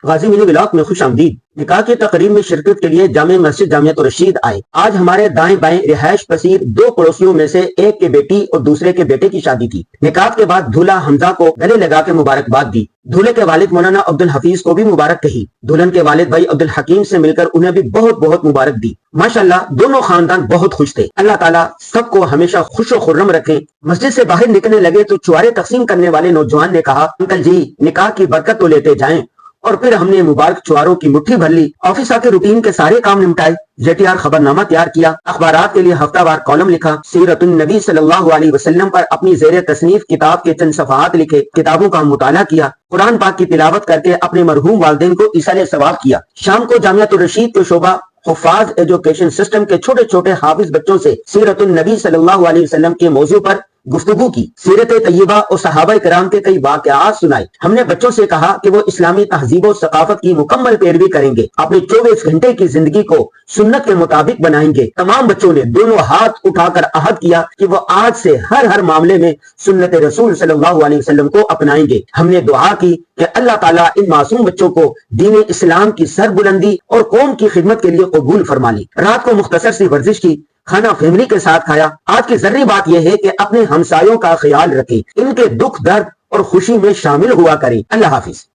غازی منی block میں خوش آمدید۔ نکاح کی تقریب میں شرکت کے لیے جامع مسجد جامعۃ الرشید آئے۔ آج ہمارے دائیں بائیں رہائش پذیر دو پڑوسیوں میں سے ایک کے بیٹی اور دوسرے کے بیٹے کی شادی تھی۔ نکاح کے بعد دولہا حمزہ کو گلے لگا کے مبارکباد دی۔ دولہے کے والد مولانا عبد الحفیظ کو بھی مبارک کہی۔ دلہن کے والد بھائی عبد الحکیم سے مل کر انہیں بھی بہت بہت مبارک دی۔ ماشاءاللہ دونوں خاندان بہت خوش تھے۔ اللہ تعالیٰ سب کو ہمیشہ خوش و خرم رکھیں۔ مسجد سے باہر نکلنے لگے تو چوارے تقسیم کرنے والے نوجوان نے کہا، انکل جی نکاح کی برکت تو لیتے جائیں۔ اور پھر ہم نے مبارک چواروں کی مٹھی بھر لی۔ آفس آ کے روٹین کے سارے کام نمٹائے۔ JTR خبرنامہ تیار کیا، اخبارات کے لیے ہفتہ وار کالم لکھا، سیرت النبی صلی اللہ علیہ وسلم پر اپنی زیر تصنیف کتاب کے چند صفحات لکھے، کتابوں کا مطالعہ کیا، قرآن پاک کی تلاوت کر کے اپنے مرحوم والدین کو ایصال ثواب کیا۔ شام کو جامعۃ الرشید کے شعبہ حفاظ ایجوکیشن سسٹم کے چھوٹے چھوٹے حافظ بچوں سے سیرت النبی صلی اللہ علیہ وسلم کے موضوع پر گفتگو کی، سیرت طیبہ اور صحابہ کرام کے کئی واقعات سنائے۔ ہم نے بچوں سے کہا کہ وہ اسلامی تہذیب و ثقافت کی مکمل پیروی کریں گے، اپنی 24 گھنٹے کی زندگی کو سنت کے مطابق بنائیں گے۔ تمام بچوں نے دونوں ہاتھ اٹھا کر عہد کیا کہ وہ آج سے ہر معاملے میں سنت رسول صلی اللہ علیہ وسلم کو اپنائیں گے۔ ہم نے دعا کی کہ اللہ تعالیٰ ان معصوم بچوں کو دین اسلام کی سربلندی اور قوم کی خدمت کے لیے قبول فرما لی۔ رات کو مختصر سی ورزش کی، کھانا فیملی کے ساتھ کھایا۔ آج کی ضروری بات یہ ہے کہ اپنے ہمسایوں کا خیال رکھیں، ان کے دکھ درد اور خوشی میں شامل ہوا کریں۔ اللہ حافظ۔